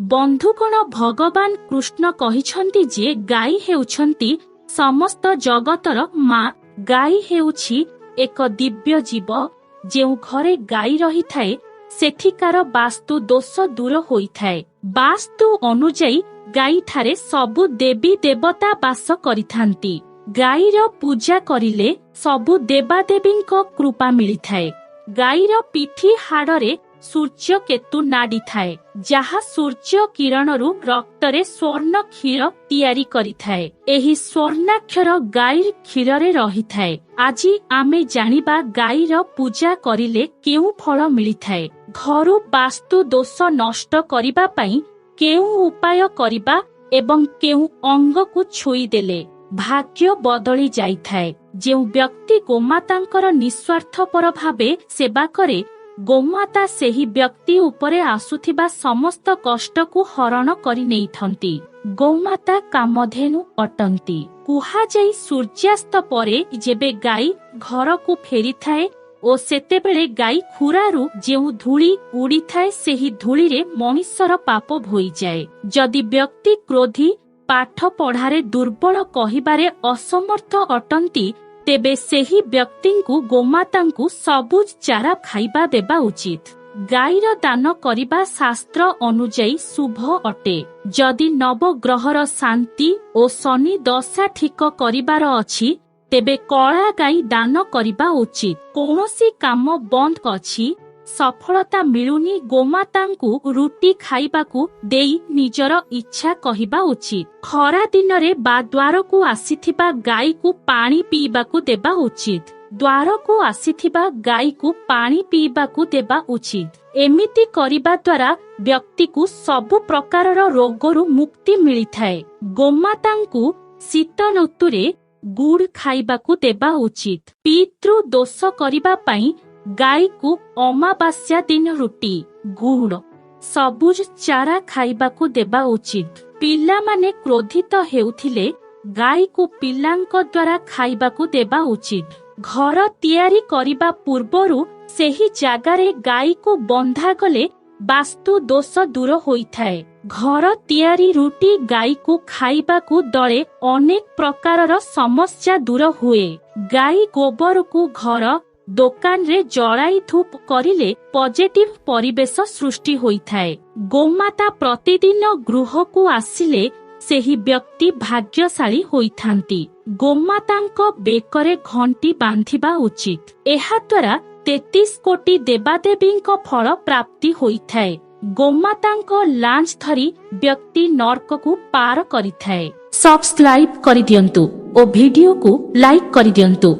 बंधुगण भगवान कृष्ण कहिछन्ति जे गाई हेउछन्ति समस्त जगतर माँ। गाई हेउछि एक दिव्य जीव। जेउ घरे गाई रही थाए सेठिकार वास्तु दोष दूर होइथाए। वास्तु अनुजाई गाई ठारे सबु देवी देवता वास करिथांती। गाईर पूजा करिले सबु देवादेवींको कृपा मिलिथाए। गाईर पिठी हाड़रे सूर्य केतु नाड़ी थाए जहा सूर्य किरणरु रक्तरे स्वर्ण क्षीर तैयारी करिथाए। एही स्वर्णाक्षर गाईर क्षीररे रहिथाए। आजी आमे जानिबा गाईर पूजा करिले केउ फल मिलिथाए। घरु वास्तु दोष नष्ट करिबा पई केउ उपाय करिबा एवं केउ अंगकु छुई देले भाग्य बदली जाइथाए। जेउ व्यक्ति गोमातांकर निस्वार्थपर भावे सेवा करे गोमाता सेही व्यक्ति उपरे आसुथिबा समस्त कष्ट को हरण करि नेइथंती। गोमाता कामधेनु अटंती। कुहा जाई सूर्यास्त परे जेबे गाई घर को फेरी थाए ओ सेतेबेले गाई खुरारु जेउ धूली उड़ी थाए सेही धूली रे मनुष्यर पाप भोई जाए। जदि व्यक्ति क्रोधी पाठ पढ़ारे दुर्बल कहिबारे असमर्थ अटंती तेबे सेही व्यक्तिंकु गोमातांकु सबुज चारा खाइबा देबा उचित। गाईर दान करिबा शास्त्र अनुजाई शुभ अटे। जदि नवग्रहर शांति ओ शनि दशा ठीक करिबार अछि तेबे कळा गाई दान करिबा उचित। कोनोसी काम बंद अछि सफलता मिलुनी गोमातांकु रुटी खाइबाकु देई निजर इच्छा कहिबा उचित। खरा दिनरे बा द्वार को आसीथिबा गाई को पानी पीबाकु देबा उचित। द्वार को आसीथिबा गाई को पानी पीबाकु देबा उचित। एमिति करिबा द्वारा व्यक्ति को सबु प्रकारर रोगरु मुक्ति मिलिथाए। गोमातांकु शीत ऋतुरे गुड़ खाइबाकु देबा उचित। पितृ दोष करिबा पई गाई को अमावास्या दिन रुटी गुड़ सबुज चारा खाइबाकु देबा उचित। पिला माने क्रोधित हेउथिले गाई को पिलांक द्वारा खाइबाकु देबा उचित। घर तैयारी करिबा पूर्वरु सेही जागारे गाई को बंधा गले वास्तु दोष दूर होइथाए। घर तैयारी रुटी गाई को खाइबाकु दळे अनेक प्रकारर समस्या दूर हुए। गाई गोबर को घर दोकान रे जड़ाई धूप करिले पॉजिटिव परिवेश सृष्टि होइथाए। गोमाता प्रतिदिन गृह को आसिले सेही व्यक्ति भाग्यशाली होइथांती। गोमातांको बेकरे घंटी बांधिबा उचित। एहा द्वारा 33 कोटी देवादेवींको फल प्राप्ति होइथाए। गोमातांको लांच धरी व्यक्ति नरक को पार करिथाए। सब्सक्राइब करि दियंतु ओ वीडियो को लाइक करि दियंतु।